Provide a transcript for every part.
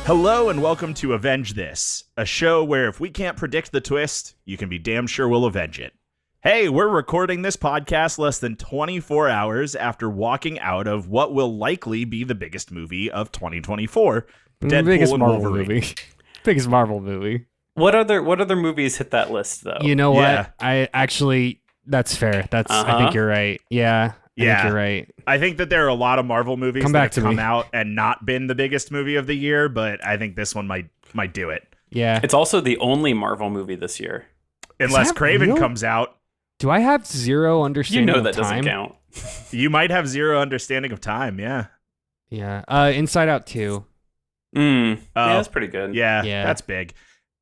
Hello and welcome to Avenge This, a show where if we can't predict the twist, you can be damn sure we'll avenge it. Hey, we're recording this podcast less than 24 hours after walking out of what will likely be the biggest movie of 2024, Deadpool and Wolverine. Biggest Marvel movie. What other movies hit that list though? You know what? I actually, that's fair. I think you're right. Yeah. I think you're right. I think that there are a lot of Marvel movies that have come out and not been the biggest movie of the year, but I think this one might do it. Yeah. It's also the only Marvel movie this year. Unless Kraven comes out. Do I have zero understanding of time? You know that doesn't count. You might have zero understanding of time, yeah. Yeah. Inside Out 2. Yeah, that's pretty good. Yeah, that's big.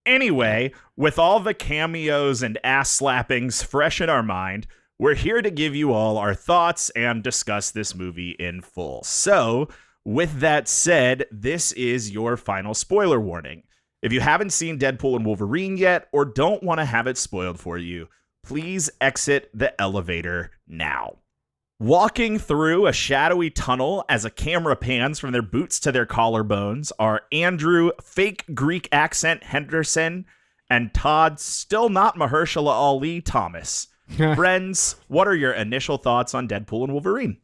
Anyway, with all the cameos and ass slappings fresh in our mind, we're here to give you all our thoughts and discuss this movie in full. So, with that said, this is your final spoiler warning. If you haven't seen Deadpool and Wolverine yet, or don't want to have it spoiled for you, please exit the elevator now. Walking through a shadowy tunnel as a camera pans from their boots to their collarbones are Andrew, fake Greek accent Henderson, and Todd, still not Mahershala Ali Thomas. Friends, what are your initial thoughts on Deadpool and Wolverine?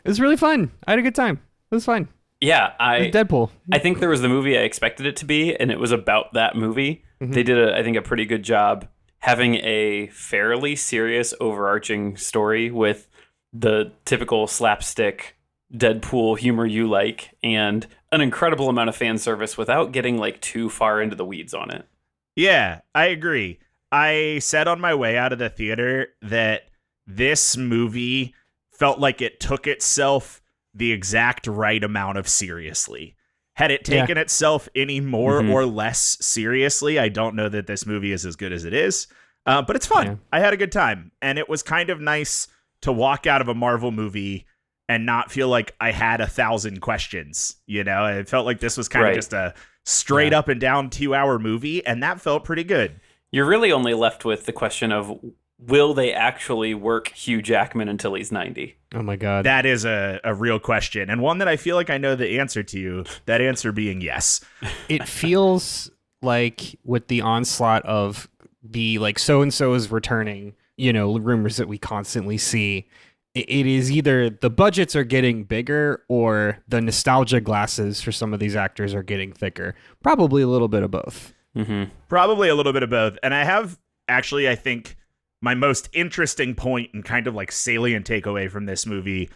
It was really fun. I had a good time. It was fun. Yeah, Deadpool. I think there was the movie I expected it to be, and it was about that movie. Mm-hmm. They did, I think, a pretty good job having a fairly serious, overarching story with the typical slapstick Deadpool humor you like, and an incredible amount of fan service without getting like too far into the weeds on it. Yeah, I agree. I said on my way out of the theater that this movie felt like it took itself the exact right amount of seriously. Had it taken itself any more or less seriously, I don't know that this movie is as good as it is. But it's fun. Yeah. I had a good time. And it was kind of nice to walk out of a Marvel movie and not feel like I had 1,000 questions. You know, it felt like this was kind of just a straight up and down 2-hour movie. And that felt pretty good. You're really only left with the question of, will they actually work Hugh Jackman until he's 90? Oh, my God. That is a real question, and one that I feel like I know the answer to, that answer being yes. It feels like with the onslaught of the, like, so-and-so is returning, you know, rumors that we constantly see, it is either the budgets are getting bigger or the nostalgia glasses for some of these actors are getting thicker. Probably a little bit of both. Mm-hmm. Probably a little bit of both. And I have actually, I think, my most interesting point and kind of like salient takeaway from this movie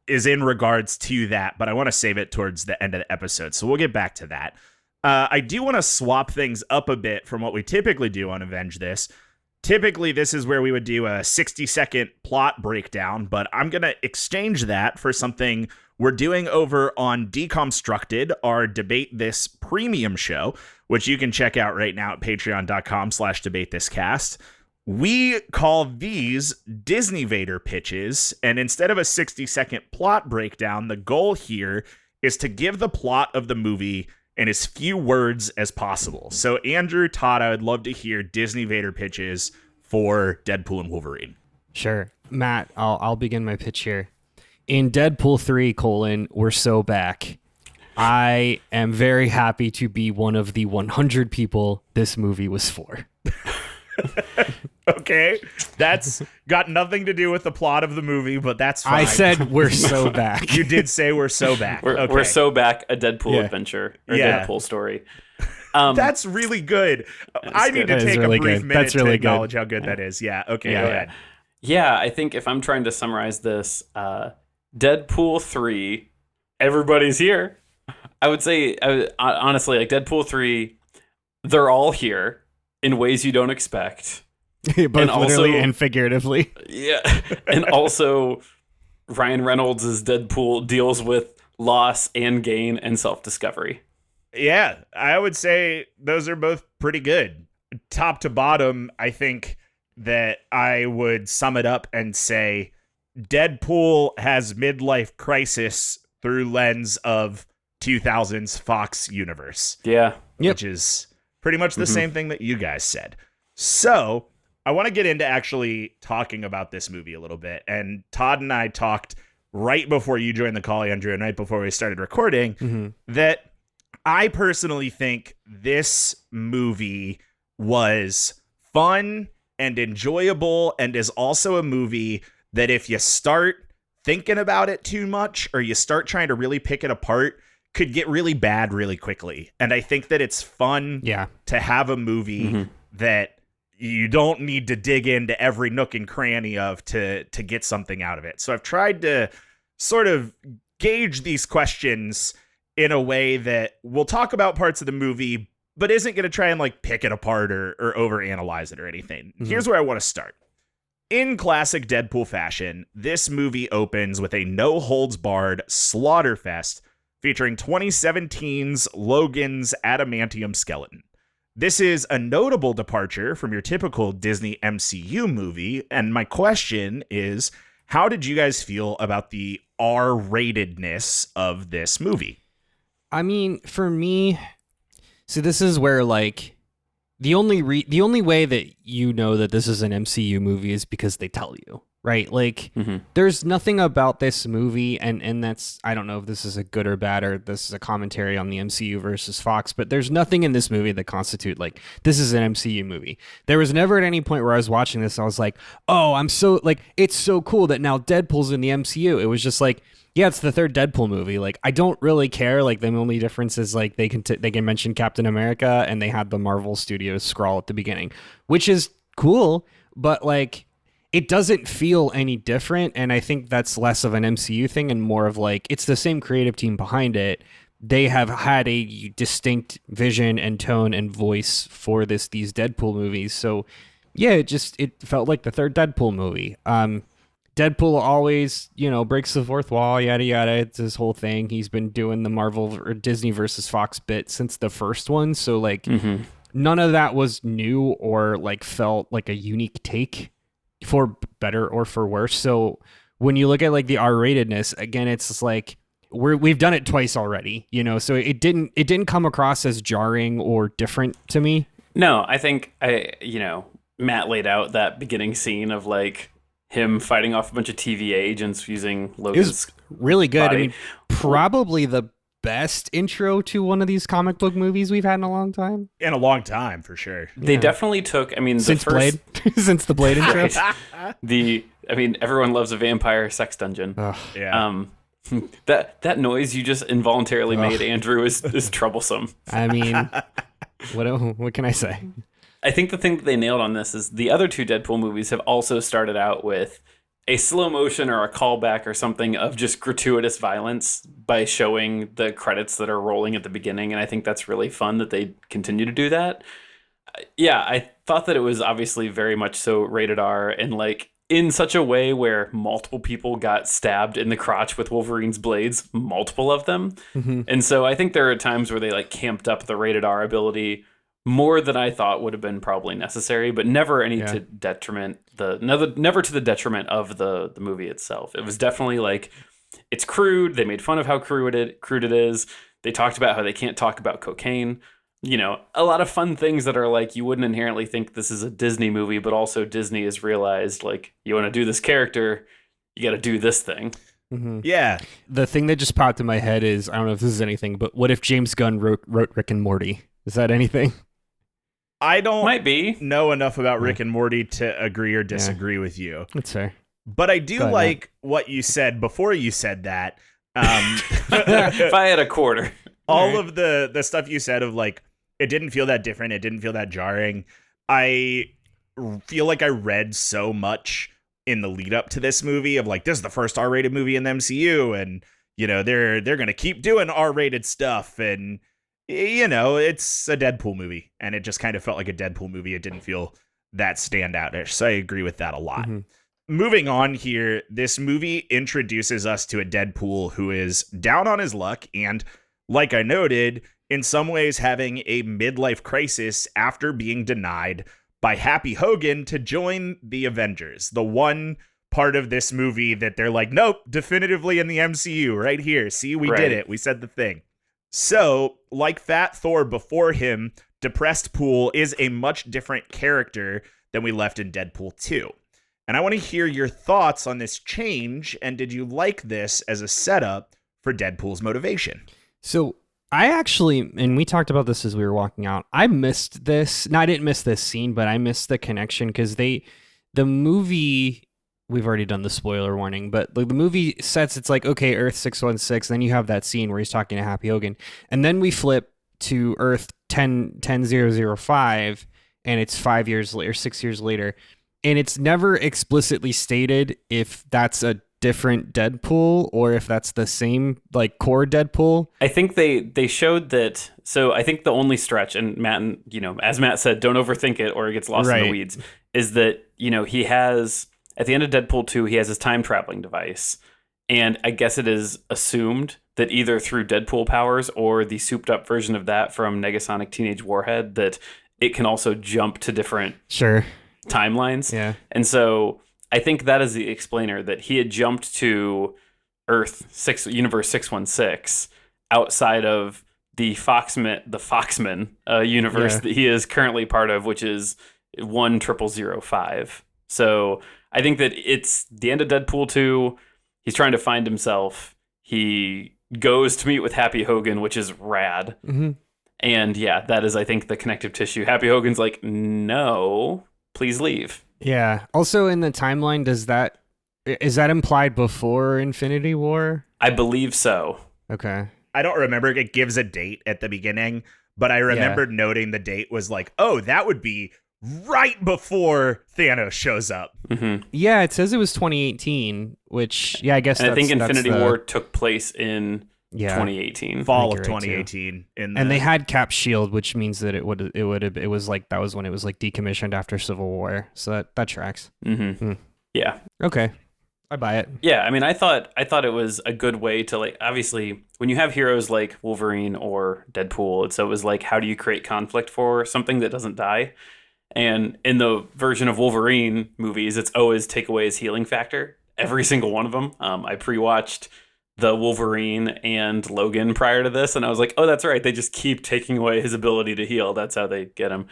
is in regards to that, but I want to save it towards the end of the episode. So we'll get back to that. I do want to swap things up a bit from what we typically do on Avenge This. Typically, this is where we would do a 60-second plot breakdown, but I'm going to exchange that for something we're doing over on Deconstructed, our Debate This premium show, which you can check out right now at patreon.com/debatethiscast. We call these Disney Vader pitches, and instead of a 60-second plot breakdown, the goal here is to give the plot of the movie in as few words as possible. So, Andrew, Todd, I would love to hear Disney Vader pitches for Deadpool and Wolverine. Sure. Matt, I'll begin my pitch here. In Deadpool 3, we're so back. I am very happy to be one of the 100 people this movie was for. Okay, that's got nothing to do with the plot of the movie, but that's fine. I said we're so back. You did say we're so back. We're so back, a Deadpool adventure, or Deadpool story. That's really good. I need to take a brief minute to acknowledge how good that is. Yeah, okay, go ahead. Yeah, I think if I'm trying to summarize this, Deadpool 3, everybody's here. I would say, honestly, like Deadpool 3, they're all here in ways you don't expect. Both and literally and figuratively. Yeah. And also, Ryan Reynolds' Deadpool deals with loss and gain and self-discovery. Yeah, I would say those are both pretty good. Top to bottom, I think that I would sum it up and say Deadpool has midlife crisis through lens of 2000s Fox universe. Yeah. Which is pretty much the same thing that you guys said. So I want to get into actually talking about this movie a little bit. And Todd and I talked right before you joined the call, Andrew, and right before we started recording, that I personally think this movie was fun and enjoyable, and is also a movie that if you start thinking about it too much, or you start trying to really pick it apart, could get really bad really quickly. And I think that it's fun to have a movie that you don't need to dig into every nook and cranny of to get something out of it. So I've tried to sort of gauge these questions in a way that we'll talk about parts of the movie, but isn't going to try and like pick it apart or overanalyze it or anything. Here's where I want to start. In classic Deadpool fashion, this movie opens with a no-holds-barred slaughterfest featuring 2017's Logan's adamantium skeleton. This is a notable departure from your typical Disney MCU movie, and my question is, how did you guys feel about the R-ratedness of this movie? I mean, for me, so this is where like the only way that you know that this is an MCU movie is because they tell you, right? Like there's nothing about this movie, and that's, I don't know if this is a good or bad, or this is a commentary on the MCU versus Fox, but there's nothing in this movie that constitute like this is an MCU movie. There was never at any point where I was watching this I was like, oh, I'm so like, it's so cool that now Deadpool's in the MCU. It was just like, yeah, it's the third Deadpool movie. Like, I don't really care. Like, the only difference is like they can mention Captain America, and they had the Marvel Studios scrawl at the beginning, which is cool, but like it doesn't feel any different. And I think that's less of an MCU thing and more of like it's the same creative team behind it. They have had a distinct vision and tone and voice for these Deadpool movies. So yeah, it felt like the third Deadpool movie. Deadpool always, breaks the fourth wall, yada, yada. It's his whole thing. He's been doing the Marvel or Disney versus Fox bit since the first one. So, like, none of that was new or, like, felt like a unique take for better or for worse. So, when you look at, like, the R-ratedness, again, it's just like, we've done it twice already, So, it didn't come across as jarring or different to me. No, I think, Matt laid out that beginning scene of, like, him fighting off a bunch of TVA agents using Logan's. It was really good. Body. I mean, probably the best intro to one of these comic book movies we've had in a long time. In a long time, for sure. They definitely took, since Blade, since the Blade intro. Everyone loves a vampire sex dungeon. Yeah. That noise you just involuntarily made, Andrew, is troublesome. I mean, what can I say? I think the thing that they nailed on this is the other two Deadpool movies have also started out with a slow motion or a callback or something of just gratuitous violence by showing the credits that are rolling at the beginning. And I think that's really fun that they continue to do that. Yeah, I thought that it was obviously very much so rated R, and like in such a way where multiple people got stabbed in the crotch with Wolverine's blades, multiple of them. And so I think there are times where they like camped up the rated R ability more than I thought would have been probably necessary, but never to the detriment of the movie itself. It was definitely like, it's crude. They made fun of how crude it is. They talked about how they can't talk about cocaine. A lot of fun things that are like, you wouldn't inherently think this is a Disney movie, but also Disney has realized, like, you want to do this character, you got to do this thing. Yeah. The thing that just popped in my head is, I don't know if this is anything, but what if James Gunn wrote Rick and Morty? Is that anything? I don't Might be. know enough about Rick and Morty to agree or disagree with you. That's fair. But I do like what you said before you said that. If I had a quarter. All of the stuff you said of like, it didn't feel that different. It didn't feel that jarring. I feel like I read so much in the lead up to this movie of like, this is the first R-rated movie in the MCU. And, they're going to keep doing R-rated stuff. And, it's a Deadpool movie, and it just kind of felt like a Deadpool movie. It didn't feel that standout-ish, so I agree with that a lot. Moving on here, this movie introduces us to a Deadpool who is down on his luck and, like I noted, in some ways having a midlife crisis after being denied by Happy Hogan to join the Avengers. The one part of this movie that they're like, nope, definitively in the MCU right here. See, we did it. We said the thing. So, like Fat Thor before him, Depressed Pool is a much different character than we left in Deadpool 2. And I want to hear your thoughts on this change, and did you like this as a setup for Deadpool's motivation? So, I actually, and we talked about this as we were walking out. I missed this. No, I didn't miss this scene, but I missed the connection because the movie. We've already done the spoiler warning, but the movie sets it's like, okay, Earth 616. Then you have that scene where he's talking to Happy Hogan, and then we flip to Earth 10005, and it's 5 years later, 6 years later, and it's never explicitly stated if that's a different Deadpool or if that's the same like core Deadpool. I think they showed that. So I think the only stretch, and Matt, as Matt said, don't overthink it or it gets lost in the weeds, is that he has at the end of Deadpool 2 he has his time traveling device, and I guess it is assumed that either through Deadpool powers or the souped up version of that from Negasonic Teenage Warhead that it can also jump to different timelines. Yeah, and so I think that is the explainer, that he had jumped to Universe 616 outside of the Foxman universe that he is currently part of, which is 10005. So I think that it's the end of Deadpool 2. He's trying to find himself. He goes to meet with Happy Hogan, which is rad. Mm-hmm. And yeah, that is, I think, the connective tissue. Happy Hogan's like, no, please leave. Yeah. Also, in the timeline, is that implied before Infinity War? I believe so. Okay. I don't remember. It gives a date at the beginning, but I remembered noting the date was like, oh, that would be right before Thanos shows up. Mm-hmm. Yeah, it says it was 2018, which, I guess. And I think Infinity War took place in 2018, fall of 2018, and they had Cap Shield, which means that it was like that was when it was like decommissioned after Civil War, so that tracks. Mm-hmm. Yeah. Okay, I buy it. Yeah, I mean, I thought it was a good way to, like, obviously when you have heroes like Wolverine or Deadpool, it was like, how do you create conflict for something that doesn't die? And in the version of Wolverine movies, it's always take away his healing factor. Every single one of them. I pre-watched the Wolverine and Logan prior to this, and I was like, oh, that's right, they just keep taking away his ability to heal. That's how they get him.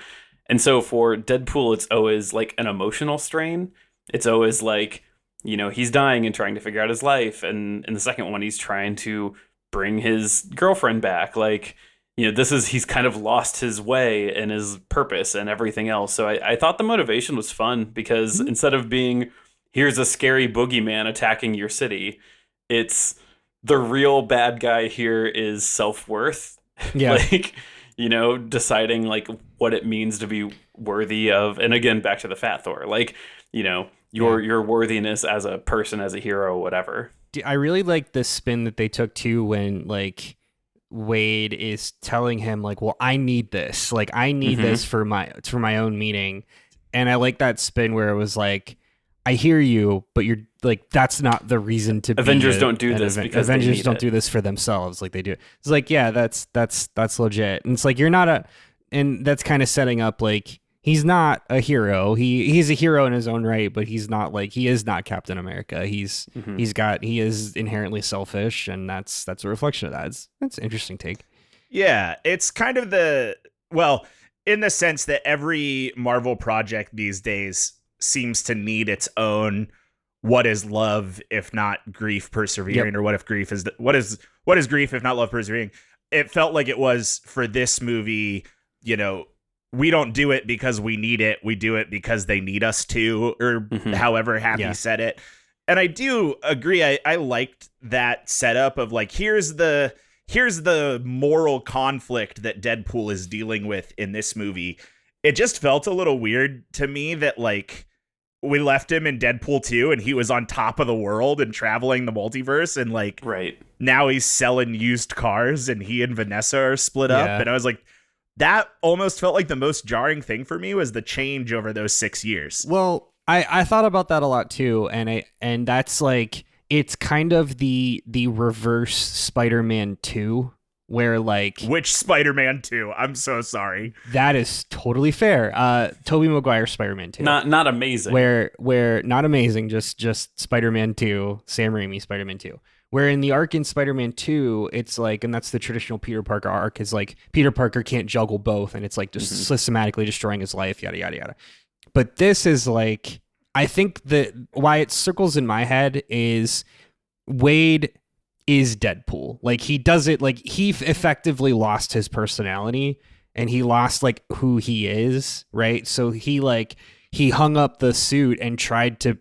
And so for Deadpool, it's always like an emotional strain. It's always like, he's dying and trying to figure out his life, and in the second one he's trying to bring his girlfriend back. Like, he's kind of lost his way and his purpose and everything else. So I thought the motivation was fun, because instead of being, here's a scary boogeyman attacking your city, it's the real bad guy here is self-worth. Yeah. Like, deciding like what it means to be worthy of, and again, back to the Fat Thor, like, your worthiness as a person, as a hero, whatever. I really like the spin that they took too, when like Wade is telling him like, well, I need this. Like, I need this for my own meaning. And I like that spin where it was like, I hear you, but you're like, that's not the reason to Avengers be don't do this because Avengers don't do this for themselves like they do. It's like, yeah, that's legit. And it's like, you're not and that's kind of setting up like, he's not a hero. He's a hero in his own right, but he's not like, he is not Captain America. He is inherently selfish, and that's a reflection of that. That's an interesting take. Yeah, it's kind of in the sense that every Marvel project these days seems to need its own what is love if not grief persevering, or what is grief if not love persevering. It felt like it was for this movie, we don't do it because we need it, we do it because they need us to, or however Happy said it. And I do agree, I liked that setup of like, here's the moral conflict that Deadpool is dealing with in this movie. It just felt a little weird to me that like we left him in Deadpool 2 and he was on top of the world and traveling the multiverse, and like now he's selling used cars and he and Vanessa are split up. And I was like, that almost felt like the most jarring thing for me was the change over those 6 years. Well, I thought about that a lot too, and that's like, it's kind of the reverse Spider-Man 2, where like, which Spider-Man 2? I'm so sorry. That is totally fair. Tobey Maguire Spider-Man 2. Not amazing. Where not amazing, just Spider-Man 2, Sam Raimi Spider-Man 2. Where in the arc in Spider-Man 2, it's like, and that's the traditional Peter Parker arc, is like Peter Parker can't juggle both, and it's like just systematically destroying his life, yada, yada, yada. But this is like, I think that why it circles in my head is Wade is Deadpool. Like he does it, like he effectively lost his personality and he lost like who he is, right? So he hung up the suit and tried to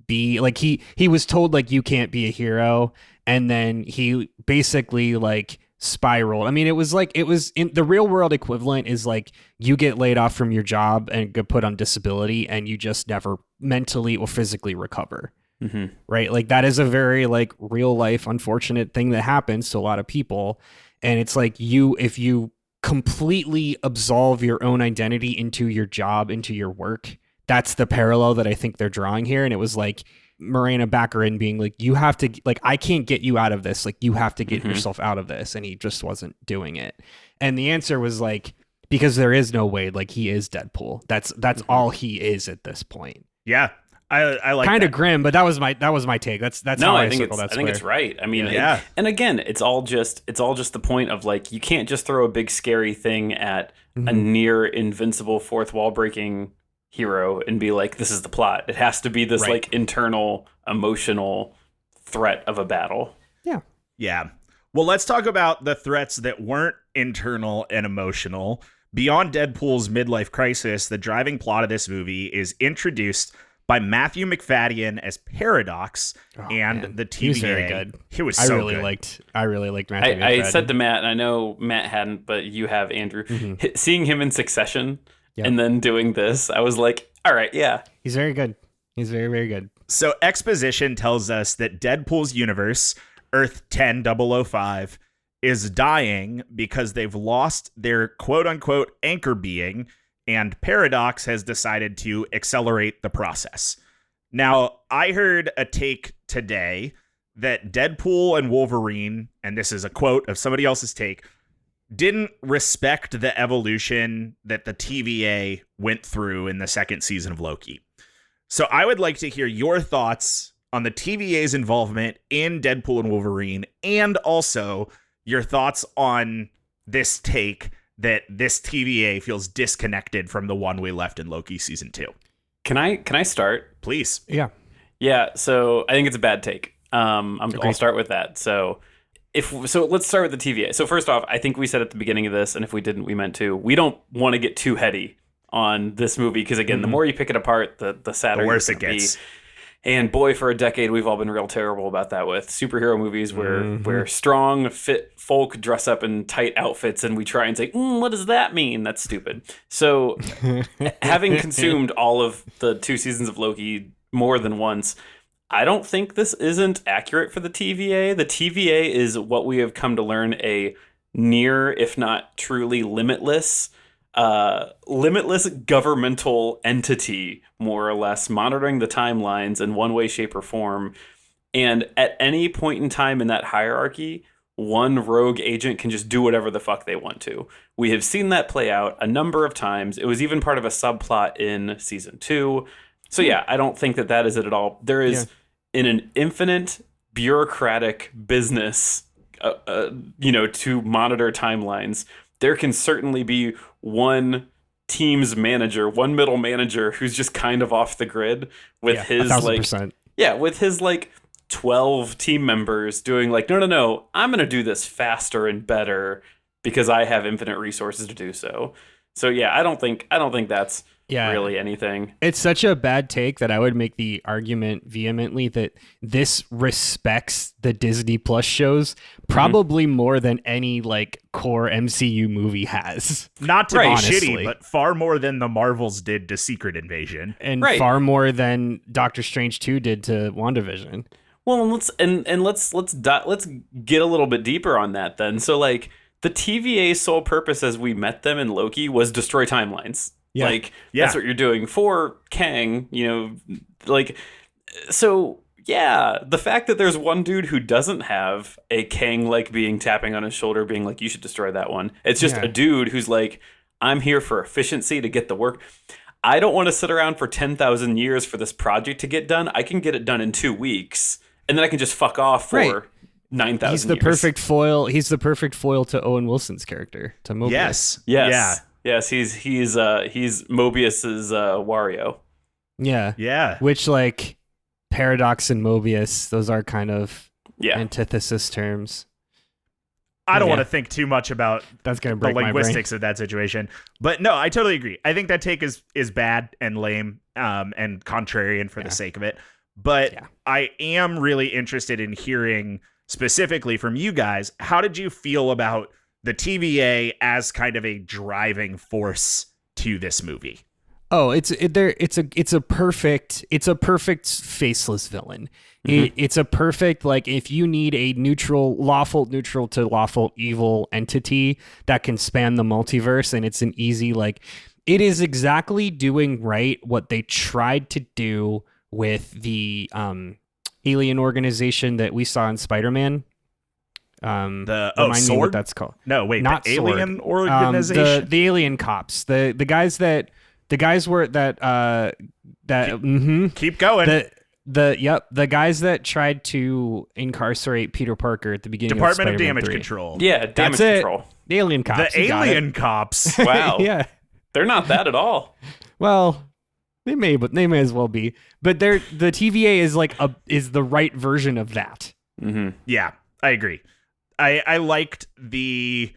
be like he was told like you can't be a hero, and then he basically like spiraled. I mean, it was in the real world equivalent is like you get laid off from your job and get put on disability and you just never mentally or physically recover. Mm-hmm. Right? Like that is a very like real life unfortunate thing that happens to a lot of people. And it's like if you completely absolve your own identity into your job, into your work, that's the parallel that I think they're drawing here. And it was like Morena Baccarin being like, you have to, like, I can't get you out of this. Like, you have to get yourself out of this. And he just wasn't doing it. And the answer was like, because there is no way, like, he is Deadpool. That's all he is at this point. Yeah. I like kind of grim, but that was my take. That's no, how I think it's right. I mean, yeah. And again, it's all just the point of like you can't just throw a big scary thing at a near invincible fourth wall breaking hero and be like, this is the plot. It has to be this like internal emotional threat of a battle. Yeah. Yeah. Well, let's talk about the threats that weren't internal and emotional. Beyond Deadpool's midlife crisis, the driving plot of this movie is introduced by Matthew McFadden as Paradox and the TVA. He was very good. He was so good. I really liked Matthew McFadden. I said to Matt, and I know Matt hadn't, but you have, Andrew, seeing him in Succession and then doing this, I was like, all right, yeah. He's very good. He's very, very good. So exposition tells us that Deadpool's universe, Earth 10005, is dying because they've lost their quote-unquote anchor being, and Paradox has decided to accelerate the process. Now, I heard a take today that Deadpool and Wolverine, and this is a quote of somebody else's take, didn't respect the evolution that the TVA went through in the second season of Loki. So I would like to hear your thoughts on the TVA's involvement in Deadpool and Wolverine, and also your thoughts on this take that this TVA feels disconnected from the one we left in Loki season 2. Can I start? Please. Yeah. Yeah. So I think it's a bad take. I'll start with that. So let's start with the TVA. So first off, I think we said at the beginning of this, and if we didn't, we meant to. We don't want to get too heady on this movie because again, the more you pick it apart, the sadder, the worse it gets. Be. And boy, for a decade, we've all been real terrible about that with superhero movies where strong, fit folk dress up in tight outfits and we try and say, what does that mean? That's stupid. So having consumed all of the 2 seasons of Loki more than once, I don't think this isn't accurate for the TVA. The TVA is what we have come to learn a near, if not truly limitless governmental entity, more or less, monitoring the timelines in one way, shape, or form. And at any point in time in that hierarchy, one rogue agent can just do whatever the fuck they want to. We have seen that play out a number of times. It was even part of a subplot in season 2. So yeah, I don't think that is it at all. There is in an infinite bureaucratic business, to monitor timelines. There can certainly be one team's manager, one middle manager who's just kind of off the grid with his 1,000%. with his 12 team members doing no, I'm going to do this faster and better because I have infinite resources to do so. So yeah, I don't think that's really anything. It's such a bad take that I would make the argument vehemently that this respects the Disney Plus shows probably more than any core MCU movie has. Not to be shitty, but far more than the Marvels did to Secret Invasion, and far more than Doctor Strange 2 did to WandaVision. Well, let's get a little bit deeper on that then. So the TVA's sole purpose as we met them in Loki was destroy timelines. Yeah. That's what you're doing for Kang, so yeah, the fact that there's one dude who doesn't have a Kang being tapping on his shoulder being you should destroy that one. It's just a dude who's I'm here for efficiency to get the work. I don't want to sit around for 10,000 years for this project to get done. I can get it done in 2 weeks and then I can just fuck off for 9,000 years. He's the perfect foil. He's the perfect foil to Owen Wilson's character, to Mobius. Yes. Yes, he's Mobius's Wario. Yeah. Which Paradox and Mobius, those are kind of Yeah. antithesis terms. I don't Yeah. want to think too much about That's gonna the break my brain. linguistics of that situation. But no, I totally agree. I think that take is bad and lame and contrarian for the sake of it. But I am really interested in hearing specifically from you guys, how did you feel about the TVA as kind of a driving force to this movie? Oh, it's a perfect faceless villain. It's a perfect, like, if you need a lawful neutral to lawful evil entity that can span the multiverse, and it's an easy, like, it is exactly doing right what they tried to do with the alien organization that we saw in Spider-Man. Remind me what that's called. No, wait, not the alien Sword. organization. The alien cops, the guys were that Keep going. the guys that tried to incarcerate Peter Parker at the beginning Department of of Spider-Man Damage 3. Control. Yeah, damage That's it. control. The alien cops. The you got alien it. cops. Wow. Yeah. They're not that at all. Well, they may as well be. But the TVA is is the right version of that. Mm-hmm. Yeah, I agree. I liked the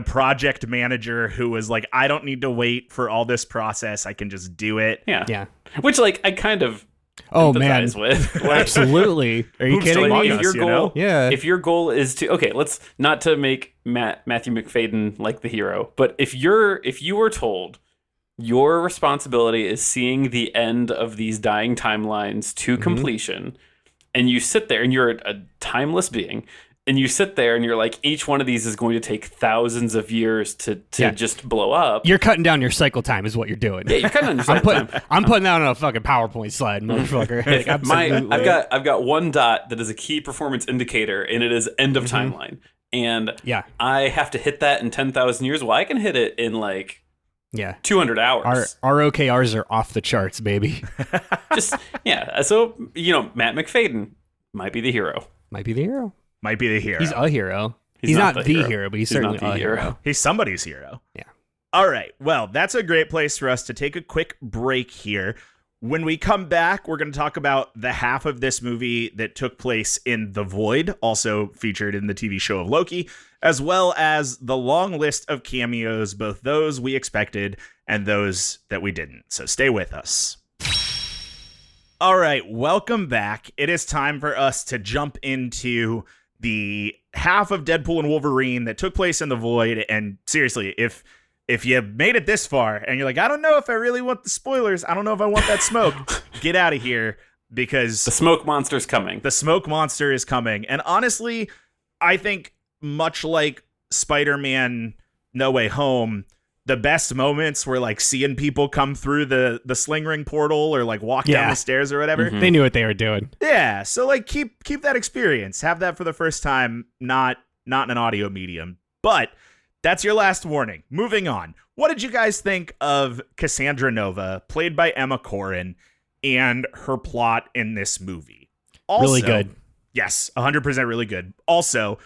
project manager who was like, I don't need to wait for all this process. I can just do it. Yeah. Yeah. Which, like, I kind of empathize with. Like, Absolutely. Are you Hoops kidding among me? us, if your you goal, know? Yeah. if your goal is to, okay, let's not to make Matthew McFadden like the hero, but if you were told your responsibility is seeing the end of these dying timelines to completion, and you sit there and you're a timeless being, and you sit there and you're like, each one of these is going to take thousands of years to just blow up. You're cutting down your cycle time is what you're doing. Yeah, you're kind of understanding. I'm putting that on a fucking PowerPoint slide, motherfucker. Like, absolutely. I've got one dot that is a key performance indicator, and it is end of timeline. And I have to hit that in 10,000 years. Well, I can hit it in like 200 hours. Our OKRs are off the charts, baby. So Matt McFadden might be the hero. Might be the hero. Might be the hero. He's a hero. He's not the hero, but he's certainly not the a hero. He's somebody's hero. Yeah. All right. Well, that's a great place for us to take a quick break here. When we come back, we're going to talk about the half of this movie that took place in The Void, also featured in the TV show of Loki, as well as the long list of cameos, both those we expected and those that we didn't. So stay with us. All right. Welcome back. It is time for us to jump into the half of Deadpool and Wolverine that took place in The Void. And seriously, if you made it this far and you're like, I don't know if I really want the spoilers, I don't know if I want that smoke, get out of here, because the smoke monster's coming. The smoke monster is coming. And honestly, I think much like Spider-Man No Way Home, the best moments were like seeing people come through the sling ring portal or like walk down the stairs or whatever. They knew what they were doing. Yeah, so like keep that experience. Have that for the first time, not in an audio medium. But that's your last warning. Moving on. What did you guys think of Cassandra Nova, played by Emma Corrin, and her plot in this movie? Also, really good. Yes, 100% really good. Also,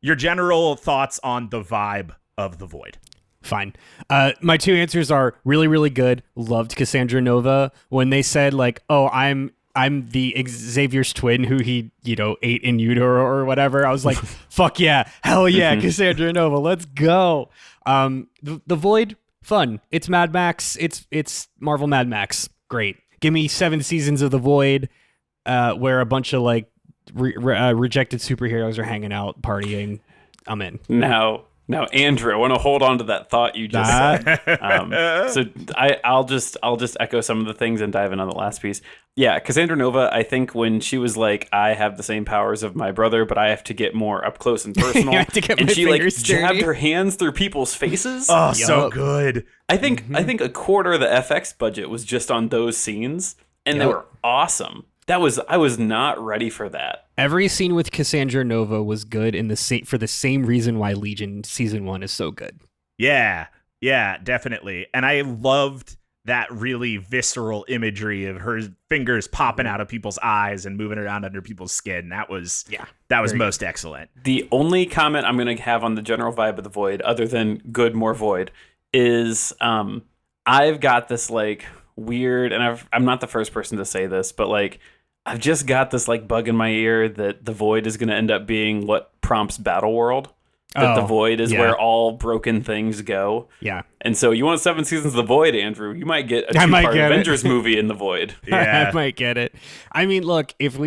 your general thoughts on the vibe of The Void. Fine. My two answers are really, really good. Loved Cassandra Nova. When they said like, "Oh, I'm the Xavier's twin who he, ate in utero or whatever," I was like, "Fuck yeah, hell yeah, Cassandra Nova, let's go." The Void, fun. It's Mad Max. It's Marvel Mad Max. Great. Give me 7 seasons of The Void, where a bunch of like rejected superheroes are hanging out, partying. I'm in. Now, Andrew, I want to hold on to that thought you just said. So I'll just echo some of the things and dive in on the last piece. Yeah, Cassandra Nova, I think when she was like, I have the same powers of my brother, but I have to get more up close and personal. And she like dirty. jabbed her hands through people's faces. Oh, so good. I think a quarter of the FX budget was just on those scenes, and they were awesome. I was not ready for that. Every scene with Cassandra Nova was good for the same reason why Legion season 1 is so good. Yeah, definitely. And I loved that really visceral imagery of her fingers popping out of people's eyes and moving around under people's skin. That was most excellent. The only comment I'm going to have on the general vibe of The Void, other than good, more void, is I've got this like weird, and I'm not the first person to say this, but like I've just got this like bug in my ear that the Void is going to end up being what prompts Battle World. That the Void is where all broken things go. Yeah. And so you want 7 seasons of the Void, Andrew? You might get a 2-part Avengers movie in the Void. Yeah. I might get it. I mean, look, if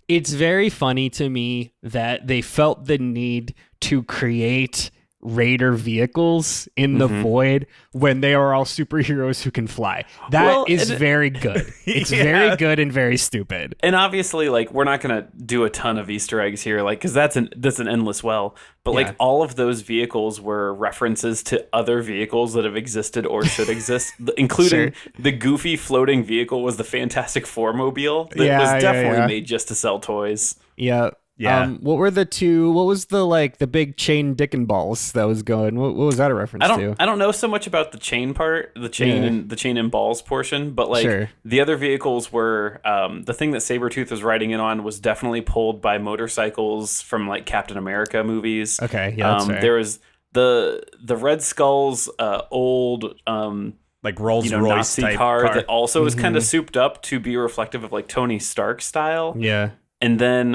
it's very funny to me that they felt the need to create Raider vehicles in the Void when they are all superheroes who can fly. That is very good. It's very good and very stupid. And obviously, like, we're not gonna do a ton of Easter eggs here, like, because that's an endless well. But like, all of those vehicles were references to other vehicles that have existed or should exist, including the goofy floating vehicle was the Fantastic Four mobile that was definitely made just to sell toys. Yeah. Yeah. What were the two? What was the big chain Dickin' balls that was going? What was that a reference to? I don't know so much about the chain part, the chain and balls portion, but like the other vehicles were the thing that Sabretooth was riding in on was definitely pulled by motorcycles from like Captain America movies. Okay, yeah, that's fair. There was the Red Skull's old like Rolls Royce Nazi type car that also is kind of souped up to be reflective of like Tony Stark style. Yeah, and then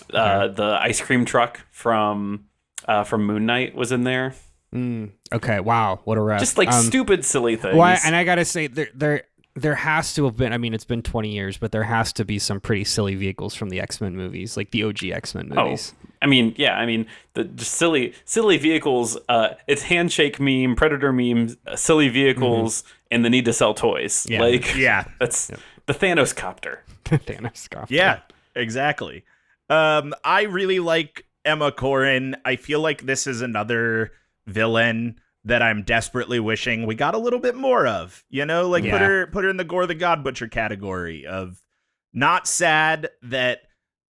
the ice cream truck from Moon Knight was in there. Okay, wow, what a ref. Just like stupid, silly things. Well, and I gotta say, there has to have been. I mean, it's been 20 years, but there has to be some pretty silly vehicles from the X-Men movies, like the OG X-Men movies. Oh, I mean, yeah, I mean the just silly vehicles. It's handshake meme, Predator memes, silly vehicles, and the need to sell toys. Yeah. That's the Thanos copter. Thanos copter. Yeah, exactly. I really like Emma Corrin. I feel like this is another villain that I'm desperately wishing we got a little bit more of. You know, like put her in the Gore the God Butcher category of not sad that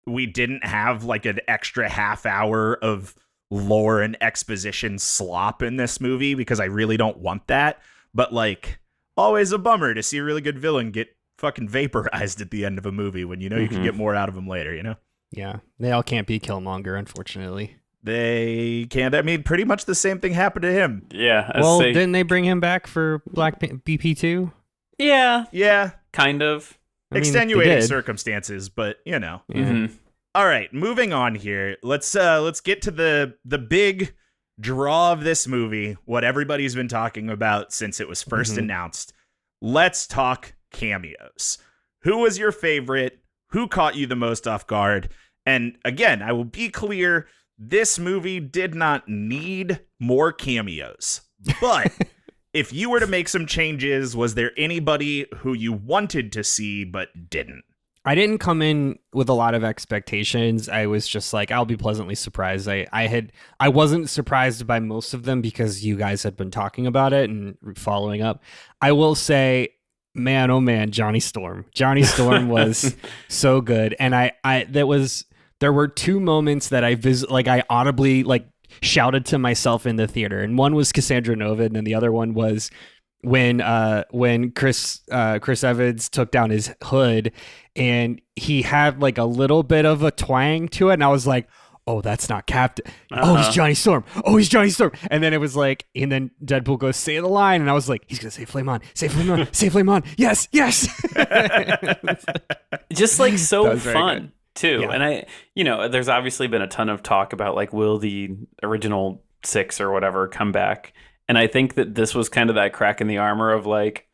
we didn't have like an extra half hour of lore and exposition slop in this movie, because I really don't want that. But like, always a bummer to see a really good villain get fucking vaporized at the end of a movie when you know you can get more out of him later, you know? Yeah, they all can't be Killmonger, unfortunately. They can't. I mean, pretty much the same thing happened to him. Yeah. Didn't they bring him back for Black BP2? Yeah. Yeah. Kind of. Extenuating circumstances, but you know. Mm-hmm. All right, moving on here. Let's get to the big draw of this movie, what everybody's been talking about since it was first announced. Let's talk cameos. Who was your favorite? Who caught you the most off guard? And again, I will be clear, this movie did not need more cameos. But if you were to make some changes, was there anybody who you wanted to see but didn't? I didn't come in with a lot of expectations. I was just like, I'll be pleasantly surprised. I wasn't surprised by most of them because you guys had been talking about it and following up. I will say, man, oh man, Johnny Storm. Johnny Storm was so good. And there were two moments that I audibly like shouted to myself in the theater. And one was Cassandra Nova, and then the other one was when Chris Evans took down his hood and he had like a little bit of a twang to it, and I was like, oh, that's not Captain. Oh, he's Johnny Storm. Oh, he's Johnny Storm. And then it was like, and then Deadpool goes, say the line. And I was like, he's going to say Flame On, say Flame On, say Flame On. Yes, yes. Just like so fun too. Yeah. And there's obviously been a ton of talk about like, will the original 6 or whatever come back? And I think that this was kind of that crack in the armor of like,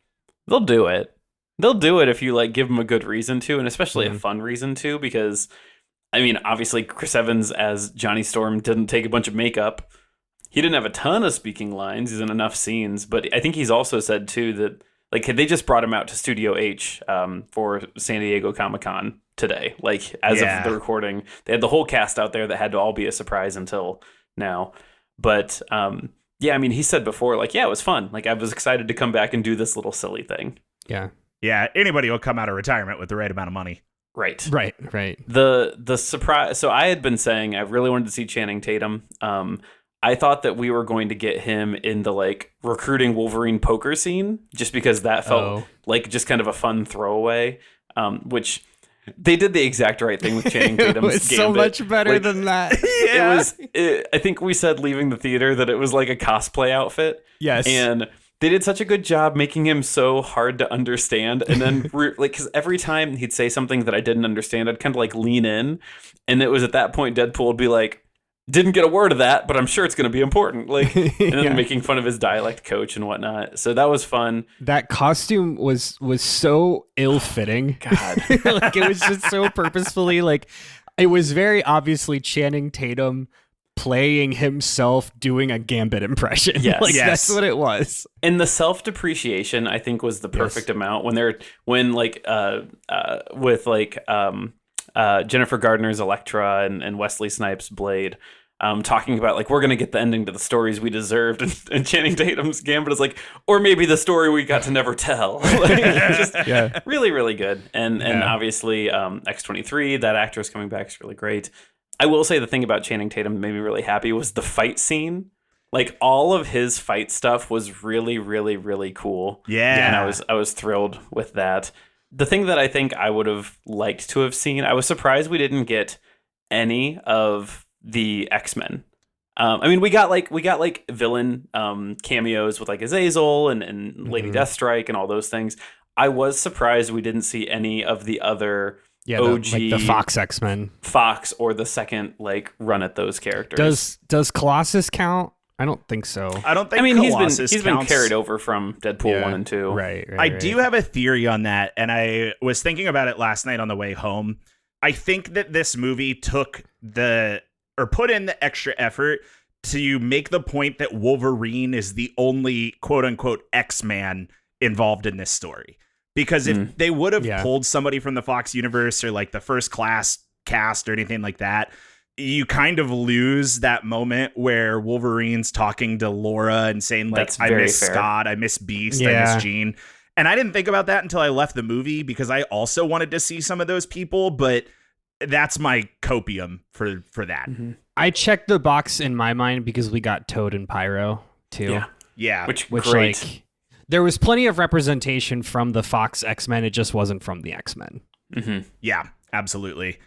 they'll do it. They'll do it if you like give them a good reason to, and especially a fun reason to, because I mean, obviously, Chris Evans as Johnny Storm didn't take a bunch of makeup. He didn't have a ton of speaking lines. He's in enough scenes. But I think he's also said, too, that like they just brought him out to Studio H for San Diego Comic-Con today. Like, as of the recording, they had the whole cast out there that had to all be a surprise until now. But, yeah, I mean, he said before, like, yeah, it was fun. Like, I was excited to come back and do this little silly thing. Yeah. Yeah, anybody will come out of retirement with the right amount of money. Right. The surprise. So I had been saying I really wanted to see Channing Tatum. I thought that we were going to get him in the like recruiting Wolverine poker scene, just because that felt like just kind of a fun throwaway. Which they did the exact right thing with Channing Tatum's It was Gambit. so much better than that. It was. I think we said leaving the theater that it was like a cosplay outfit. Yes. And They did such a good job making him so hard to understand. And then, like, because every time he'd say something that I didn't understand, I'd kind of like lean in. And it was at that point Deadpool would be like, didn't get a word of that, but I'm sure it's going to be important. Like, and then making fun of his dialect coach and whatnot. So that was fun. That costume was so ill-fitting. God. Like, it was just so purposefully, like, it was very obviously Channing Tatum playing himself doing a Gambit impression. Yes. Like, Yes. that's what it was. And the self-depreciation, I think, was the perfect amount when Jennifer Gardner's Elektra and Wesley Snipes' Blade, talking about like, we're gonna get the ending to the stories we deserved, and Channing Tatum's Gambit is like, or maybe the story we got to never tell. Like, just really, really good. And obviously X-23, that actress coming back is really great. I will say the thing about Channing Tatum that made me really happy was the fight scene. Like, all of his fight stuff was really, really, really cool. Yeah. And I was thrilled with that. The thing that I think I would have liked to have seen, I was surprised we didn't get any of the X-Men. I mean, we got villain cameos with like Azazel and Lady Deathstrike and all those things. I was surprised we didn't see any of the other OG the Fox X-Men. Fox or the second like run at those characters. Does Colossus count? I don't think so. I don't think. I mean, Colossus he's been counts. carried over from Deadpool 1 and 2. Right. I do have a theory on that, and I was thinking about it last night on the way home. I think that this movie put in the extra effort to make the point that Wolverine is the only quote unquote X-Man involved in this story. Because if they would have pulled somebody from the Fox universe or like the First Class cast or anything like that, you kind of lose that moment where Wolverine's talking to Laura and saying like, I miss Scott, I miss Beast, I miss Jean. And I didn't think about that until I left the movie because I also wanted to see some of those people, but that's my copium for that. Mm-hmm. I checked the box in my mind because we got Toad and Pyro too. Yeah. Which great. Like, there was plenty of representation from the Fox X-Men. It just wasn't from the X-Men. Mm-hmm. Yeah, absolutely.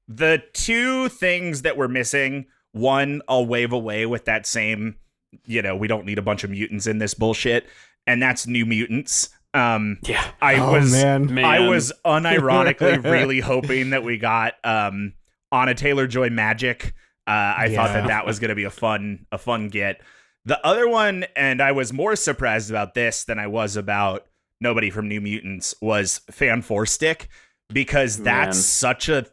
The two things that we're missing, one, I'll wave away with that same, we don't need a bunch of mutants in this bullshit, and that's New Mutants. I was unironically really hoping that we got Anna Taylor-Joy magic. I thought that was going to be a fun get. The other one, and I was more surprised about this than I was about nobody from New Mutants, was Fan Four Stick, because that's such a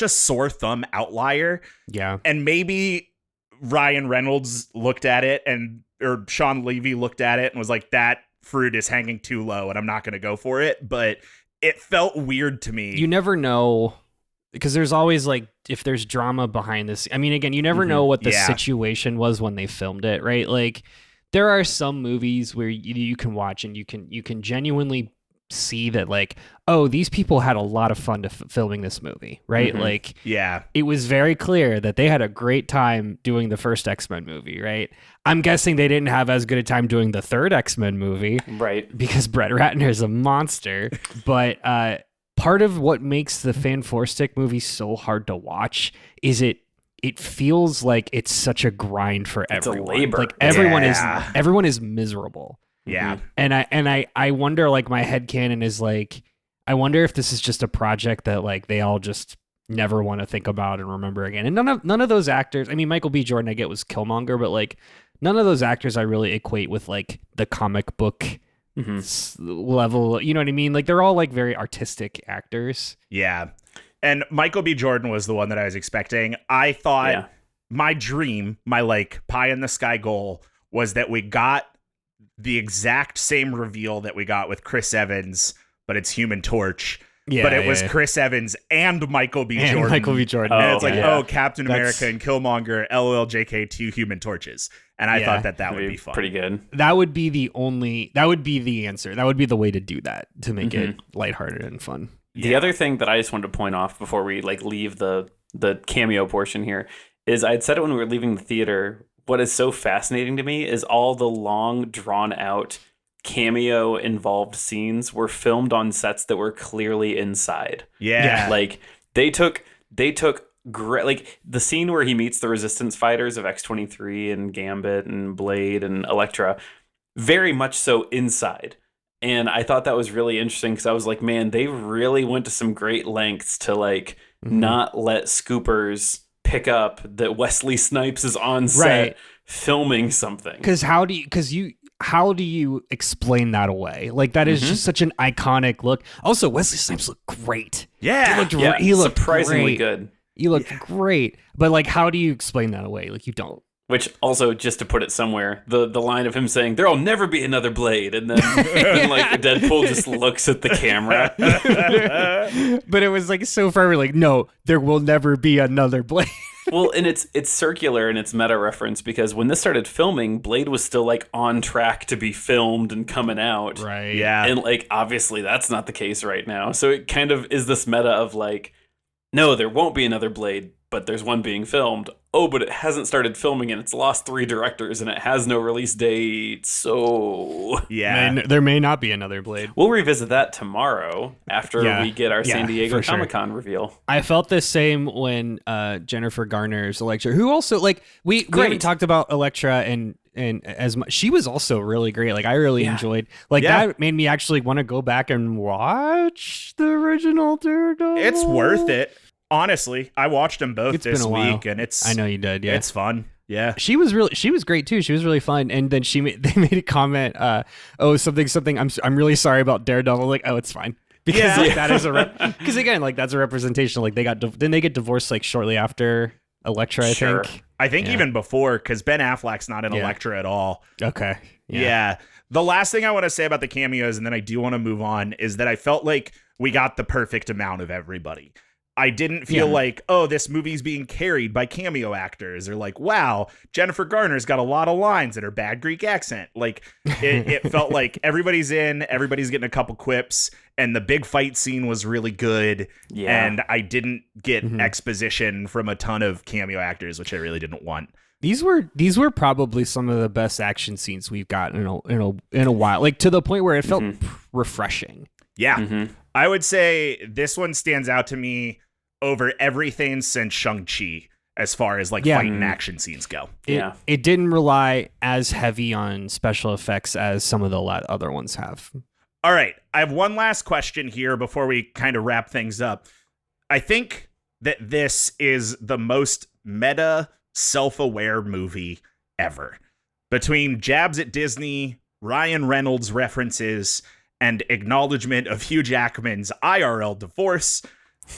sore thumb outlier. Yeah. And maybe Ryan Reynolds looked at it or Sean Levy looked at it and was like, that fruit is hanging too low and I'm not going to go for it. But it felt weird to me. You never know, because there's always like, if there's drama behind this. I mean, again, you never know what the situation was when they filmed it, right? Like, there are some movies where you can watch and you can genuinely see that, like, oh, these people had a lot of fun filming this movie, right? Like, it was very clear that they had a great time doing the first X-Men movie, right? I'm guessing they didn't have as good a time doing the third X-Men movie, right? Because Brett Ratner's a monster. But part of what makes the Fan Four Stick movie so hard to watch is it feels like it's such a grind for everyone. It's a labor. Like, everyone is miserable. Yeah. And I wonder, like, my headcanon is like, I wonder if this is just a project that like they all just never want to think about and remember again. And none of those actors, I mean, Michael B. Jordan, I get, was Killmonger, but like none of those actors I really equate with like the comic book level. You know what I mean? Like, they're all like very artistic actors. Yeah. And Michael B. Jordan was the one that I was expecting. I thought my dream, my like pie in the sky goal, was that we got the exact same reveal that we got with Chris Evans, but it's Human Torch. Yeah, but it was Chris Evans and Michael B. Jordan. Michael B. Jordan. And it's like, Captain America and Killmonger, LOLJK, 2 Human Torches. And I thought that would be fun. Pretty good. That would be the answer. That would be the way to do that, to make it lighthearted and fun. The other thing that I just wanted to point off before we like leave the cameo portion here is, I'd said it when we were leaving the theater, what is so fascinating to me is all the long drawn out cameo involved scenes were filmed on sets that were clearly inside. Yeah. Like they took great, like the scene where he meets the resistance fighters of X-23 and Gambit and Blade and Elektra. very much so inside. And I thought that was really interesting because I was like, man, they really went to some great lengths to like not let scoopers pick up that Wesley Snipes is on set filming something. Because how do you explain that away? Like that is just such an iconic look. Also, Wesley Snipes looked great. Yeah, he looked surprisingly great. good. He looked great. But like, how do you explain that away? Like you don't. Which also, just to put it somewhere, the line of him saying, "There'll never be another Blade," and then like Deadpool just looks at the camera. But it was like so forever, like, no, there will never be another Blade. Well, and it's circular and it's meta reference because when this started filming, Blade was still like on track to be filmed and coming out. Right. Yeah. And like obviously that's not the case right now. So it kind of is this meta of like, no, there won't be another Blade, but there's one being filmed. Oh, but it hasn't started filming and it's lost 3 directors and it has no release date. So yeah, there may not be another Blade. we'll revisit that tomorrow after we get our San Diego Comic-Con reveal. I felt the same when Jennifer Garner's Elektra, who also like we haven't talked about Elektra and as much. She was also really great. Like I really enjoyed. Like that made me actually want to go back and watch the original Daredevil. it's worth it. Honestly, I watched them both this week, and I know you did. Yeah, it's fun. Yeah, she was great too. She was really fun. And then they made a comment. Something. I'm really sorry about Daredevil. Like, oh, it's fine because that is because again, like that's a representation. Like didn't they get divorced like shortly after Elektra? I think. I think even before, because Ben Affleck's not in Elektra at all. Okay. Yeah. The last thing I want to say about the cameos, and then I do want to move on, is that I felt like we got the perfect amount of everybody. I didn't feel like, oh, this movie's being carried by cameo actors, or like, wow, Jennifer Garner's got a lot of lines in her bad Greek accent. Like, it felt like everybody's getting a couple quips, and the big fight scene was really good. Yeah. And I didn't get exposition from a ton of cameo actors, which I really didn't want. These were probably some of the best action scenes we've gotten in a while. Like to the point where it felt refreshing. Yeah. I would say this one stands out to me over everything since Shang-Chi as far as like fight and action scenes go. It didn't rely as heavy on special effects as some of the other ones have. All right. I have one last question here before we kind of wrap things up. I think that this is the most meta, self-aware movie ever. Between jabs at Disney, Ryan Reynolds references, and acknowledgement of Hugh Jackman's IRL divorce,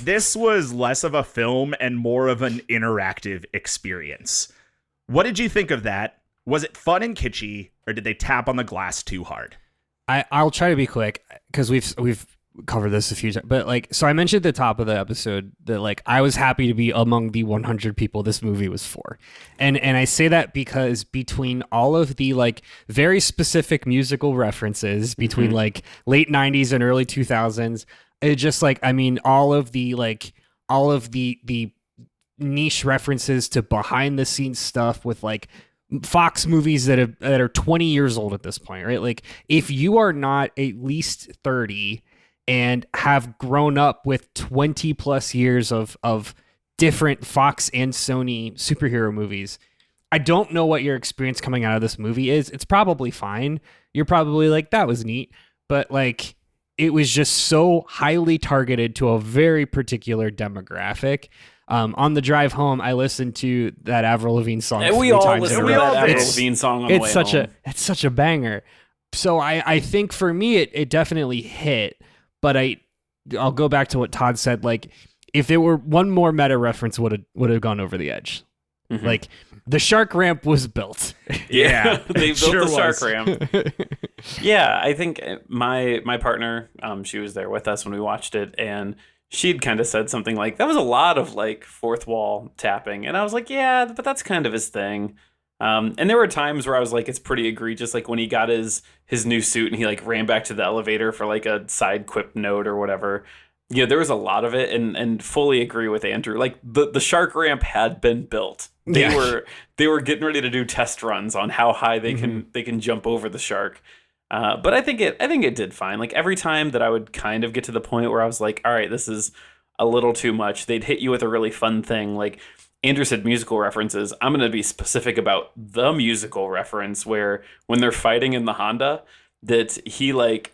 this was less of a film and more of an interactive experience. What did you think of that? Was it fun and kitschy, or did they tap on the glass too hard? I'll try to be quick because we've covered this a few times, but like, so I mentioned at the top of the episode that like I was happy to be among the 100 people this movie was for, and I say that because between all of the like very specific musical references between like late 90s and early 2000s, it just like all of the niche references to behind the scenes stuff with like Fox movies that are 20 years old at this point, right? Like if you are not at least 30 and have grown up with 20 plus years of different Fox and Sony superhero movies, I don't know what your experience coming out of this movie is. It's probably fine. You're probably like, that was neat. But like, it was just so highly targeted to a very particular demographic. On the drive home, I listened to that Avril Lavigne song. And we all listened to that Avril Lavigne song on the way home. It's such a banger. So I think for me, it definitely hit. But I'll go back to what Todd said. Like, if there were one more meta reference, would have gone over the edge. Like, the shark ramp was built. Yeah, they built the shark ramp. Yeah, I think my partner, she was there with us when we watched it, and she'd kind of said something like, that was a lot of like fourth wall tapping. And I was like, yeah, but that's kind of his thing. And there were times where I was like, it's pretty egregious. Like when he got his new suit and he like ran back to the elevator for like a side quip note or whatever. Yeah, there was a lot of it, and fully agree with Andrew. Like the shark ramp had been built. They were getting ready to do test runs on how high they can jump over the shark. But I think it did fine. Like every time that I would kind of get to the point where I was like, all right, this is a little too much, they'd hit you with a really fun thing. Like Andrew said musical references. I'm going to be specific about the musical reference where when they're fighting in the Honda, that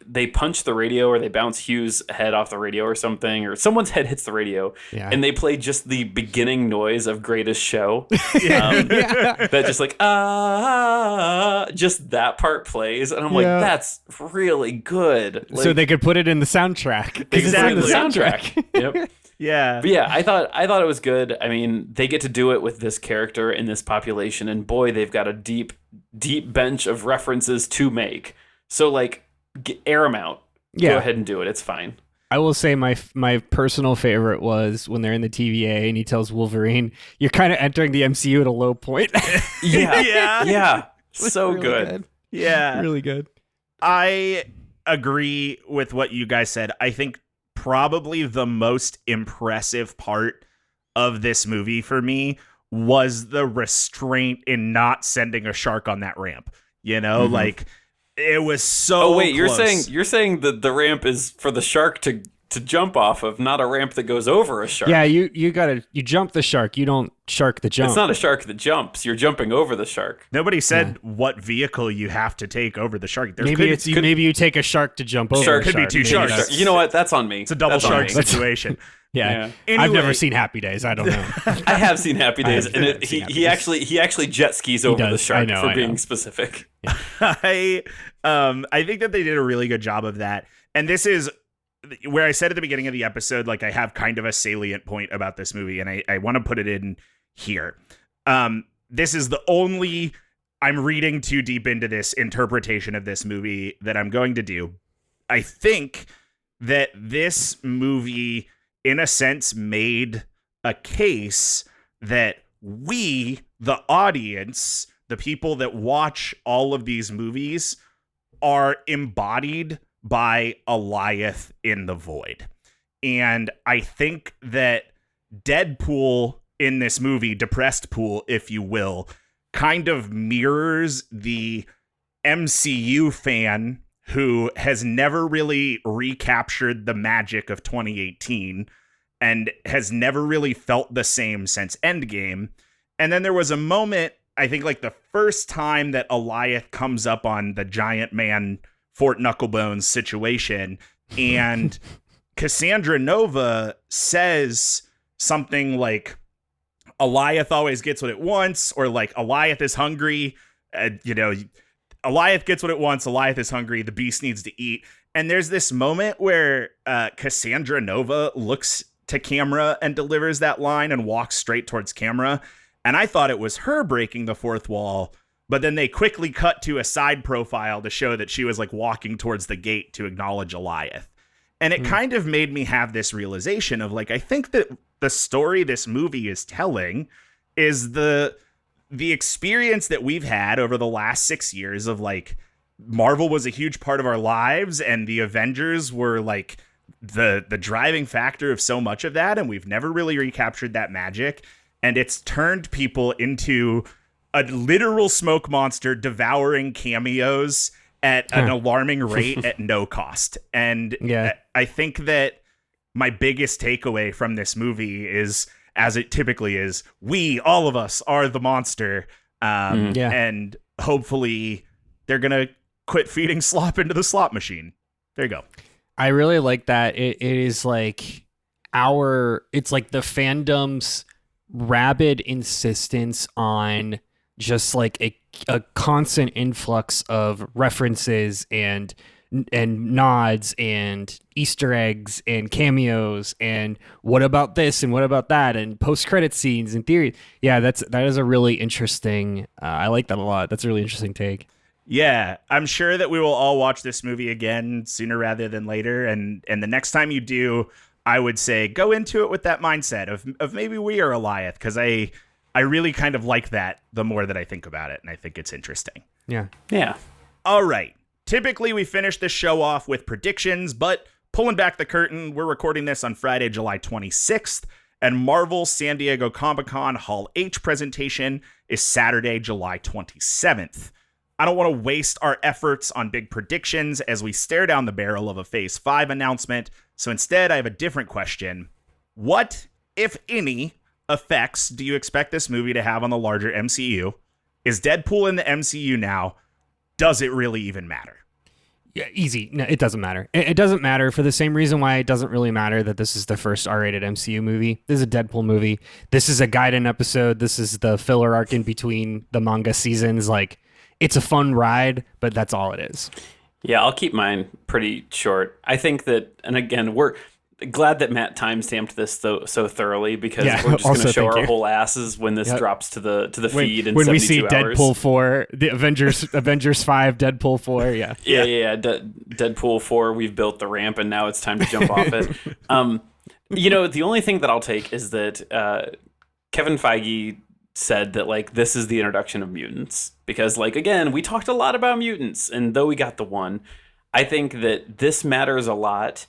they punch the radio or they bounce Hugh's head off the radio or something, or someone's head hits the radio, and they play just the beginning noise of Greatest Show. That just just that part plays, and I'm like, that's really good. Like, so they could put it in the soundtrack. Exactly, the soundtrack. Yep. Yeah. But yeah, I thought it was good. I mean, they get to do it with this character in this population, and boy, they've got a deep bench of references to make. So air them out. Go ahead and do it. It's fine. I will say my personal favorite was when they're in the TVA and he tells Wolverine, "You're kind of entering the MCU at a low point." Yeah. So really good. Yeah. Really good. I agree with what you guys said. I think probably the most impressive part of this movie for me was the restraint in not sending a shark on that ramp. You know, it was so. Oh wait, close. you're saying that the ramp is for the shark to jump off of, not a ramp that goes over a shark. Yeah, you jump the shark. You don't shark the jump. It's not a shark that jumps. You're jumping over the shark. Nobody said what vehicle you have to take over the shark. Maybe you take a shark to jump over. Shark a could be two sharks. You know what? That's on me. It's a double shark situation. situation. Yeah. Anyway. I've never seen Happy Days. I don't know. I have seen Happy Days, and he actually jet skis over the shark for being specific. I think that they did a really good job of that, and this is where I said at the beginning of the episode, I have kind of a salient point about this movie, and I want to put it in here. This is the only I'm reading too deep into this interpretation of this movie that I'm going to do. I think that this movie, in a sense, made a case that we, the audience, the people that watch all of these movies, are embodied by Alioth in the Void. And I think that Deadpool in this movie, Depressed Pool, if you will, kind of mirrors the MCU fan who has never really recaptured the magic of 2018 and has never really felt the same since Endgame. And then there was a moment, I think the first time that Alioth comes up on the giant man Fort Knucklebones situation, and Cassandra Nova says something like, Alioth always gets what it wants, or Alioth is hungry, Alioth gets what it wants, Alioth is hungry, the beast needs to eat. And there's this moment where Cassandra Nova looks to camera and delivers that line and walks straight towards camera. And I thought it was her breaking the fourth wall, but then they quickly cut to a side profile to show that she was walking towards the gate to acknowledge Alioth. And it kind of made me have this realization of I think that the story this movie is telling is the experience that we've had over the last 6 years of Marvel was a huge part of our lives, and the Avengers were the driving factor of so much of that, and we've never really recaptured that magic, and it's turned people into a literal smoke monster devouring cameos at an alarming rate at no cost. And I think that my biggest takeaway from this movie is, as it typically is, all of us are the monster. And hopefully they're going to quit feeding slop into the slot machine. There you go. I really like that. It is it's the fandom's rabid insistence on just a constant influx of references and nods and Easter eggs and cameos and what about this and what about that and post-credit scenes and theory. Yeah, that is a really interesting. I like that a lot. That's a really interesting take. Yeah, I'm sure that we will all watch this movie again sooner rather than later. And the next time you do, I would say go into it with that mindset of maybe we are Alioth, because I really kind of like that the more that I think about it, and I think it's interesting. Yeah. Yeah. All right. Typically, we finish this show off with predictions, but pulling back the curtain, we're recording this on Friday, July 26th, and Marvel's San Diego Comic-Con Hall H presentation is Saturday, July 27th. I don't want to waste our efforts on big predictions as we stare down the barrel of a Phase 5 announcement, so instead I have a different question. What, if any, effects do you expect this movie to have on the larger MCU? Is Deadpool in the MCU now? Does it really even matter? Yeah, easy. No, it doesn't matter. It doesn't matter for the same reason why it doesn't really matter that this is the first R-rated MCU movie. This is a Deadpool movie. This is a Gaiden episode. This is the filler arc in between the manga seasons. Like, it's a fun ride, but that's all it is. Yeah, I'll keep mine pretty short. I think that, and again, we're glad that Matt timestamped this so thoroughly, because we're just going to show our whole asses when this drops to the feed in 72 hours. When we see Deadpool 4, the Avengers 5, Deadpool 4, yeah. Yeah. Deadpool 4, we've built the ramp, and now it's time to jump off it. The only thing that I'll take is that Kevin Feige said that, like, this is the introduction of mutants. Because, like, again, we talked a lot about mutants, and though we got the one, I think that this matters a lot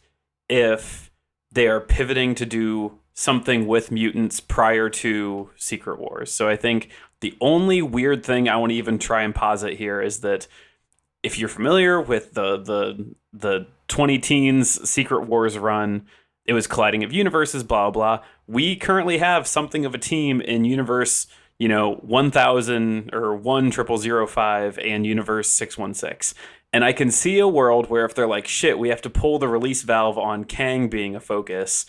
if they are pivoting to do something with mutants prior to Secret Wars. So I think the only weird thing I want to even try and posit here is that if you're familiar with the 20 teens Secret Wars run, it was colliding of universes, blah, blah. We currently have something of a team in universe, 1000 or 10005 and universe 616. And I can see a world where if they're like, shit, we have to pull the release valve on Kang being a focus,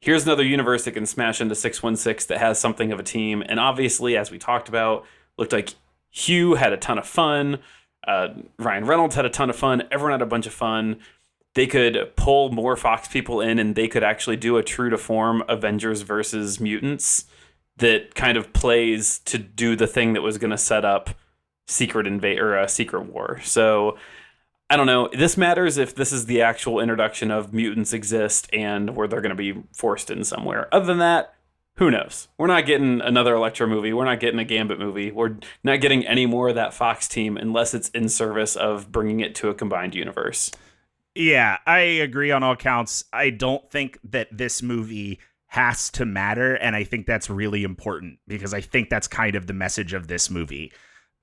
here's another universe that can smash into 616 that has something of a team. And obviously, as we talked about, looked like Hugh had a ton of fun. Ryan Reynolds had a ton of fun. Everyone had a bunch of fun. They could pull more Fox people in, and they could actually do a true to form Avengers versus mutants that kind of plays to do the thing that was going to set up Secret War. So I don't know. This matters if this is the actual introduction of mutants exist and where they're going to be forced in somewhere. Other than that, who knows? We're not getting another Elektra movie. We're not getting a Gambit movie. We're not getting any more of that Fox team unless it's in service of bringing it to a combined universe. Yeah, I agree on all counts. I don't think that this movie has to matter, and I think that's really important because I think that's kind of the message of this movie.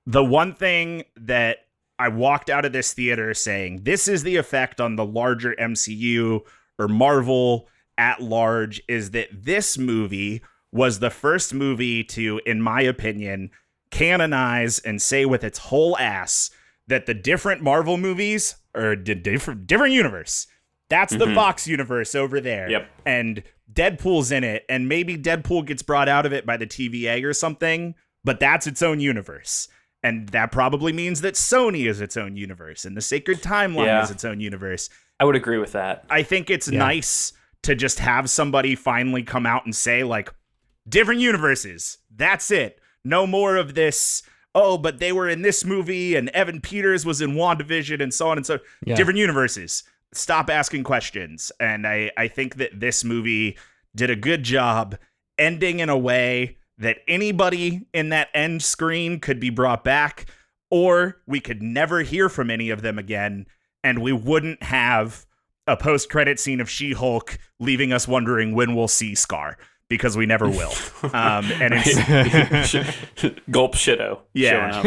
The one thing that I walked out of this theater saying, this is the effect on the larger MCU or Marvel at large, is that this movie was the first movie to, in my opinion, canonize and say with its whole ass that the different Marvel movies are a different universe. That's the Fox universe over there. Yep. And Deadpool's in it, and maybe Deadpool gets brought out of it by the TVA or something, but that's its own universe. And that probably means that Sony is its own universe and the Sacred Timeline is its own universe. I would agree with that. I think it's nice to just have somebody finally come out and say, like, different universes. That's it. No more of this, oh, but they were in this movie and Evan Peters was in WandaVision and so on and so. Different universes. Stop asking questions. And I think that this movie did a good job ending in a way that anybody in that end screen could be brought back, or we could never hear from any of them again, and we wouldn't have a post-credit scene of She-Hulk leaving us wondering when we'll see Scar, because we never will. And it's Gulp Shitto showing up.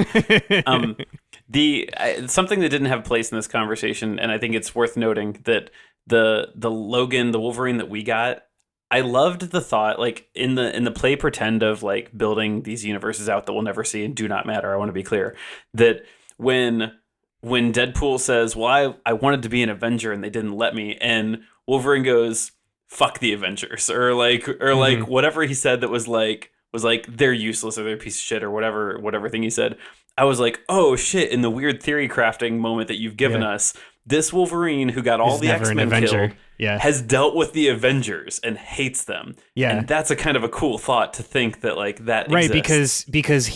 Something that didn't have a place in this conversation, and I think it's worth noting, that the Logan, the Wolverine that we got, I loved the thought, like, in the play pretend of, like, building these universes out that we'll never see and do not matter. I want to be clear that when Deadpool says, well, I wanted to be an Avenger and they didn't let me, and Wolverine goes, fuck the Avengers, or like whatever he said that was like they're useless or they're a piece of shit or whatever thing he said. I was like, oh shit, in the weird theory crafting moment that you've given us, this Wolverine who got all the X-Men killed has dealt with the Avengers and hates them. Yeah. And that's a kind of a cool thought to think that, like, that right, exists. because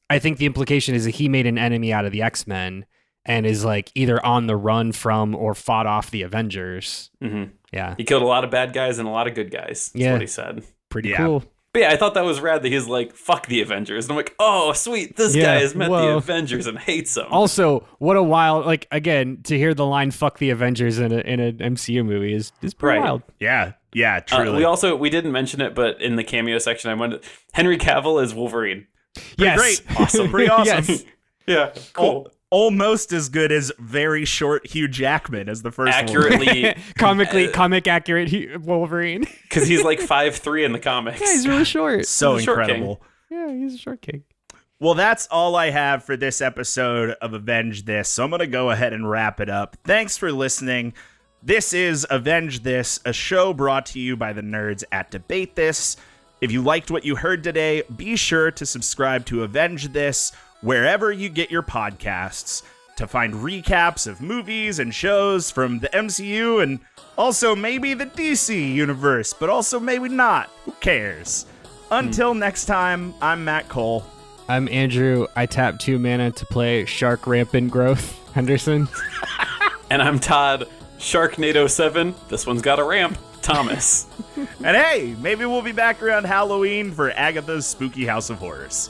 I think the implication is that he made an enemy out of the X-Men and is, like, either on the run from or fought off the Avengers. Mm-hmm. Yeah. He killed a lot of bad guys and a lot of good guys. That's what he said. Pretty cool. But yeah, I thought that was rad that he's like, fuck the Avengers. And I'm like, oh, sweet. This guy has met the Avengers and hates them. Also, what a wild, like, again, to hear the line, fuck the Avengers in an MCU movie is pretty wild. Yeah. Yeah, truly. We didn't mention it, but in the cameo section, I wanted Henry Cavill as Wolverine. Great. Awesome. Pretty awesome. Yeah, cool. almost as good as very short Hugh Jackman as the first Accurately, comic accurate Wolverine. because he's like 5'3" in the comics. Yeah, he's really short. So He's a short incredible. Yeah, he's a short king. Well, that's all I have for this episode of Avenge This, so I'm going to go ahead and wrap it up. Thanks for listening. This is Avenge This, a show brought to you by the nerds at Debate This. If you liked what you heard today, be sure to subscribe to Avenge This wherever you get your podcasts to find recaps of movies and shows from the MCU and also maybe the DC universe, but also maybe not. Who cares? Until next time, I'm Matt Cole. I'm Andrew. I tapped 2 mana to play Shark Rampant Growth Henderson. And I'm Todd. Sharknado 7. This one's got a ramp. Thomas. And hey, maybe we'll be back around Halloween for Agatha's Spooky House of Horrors.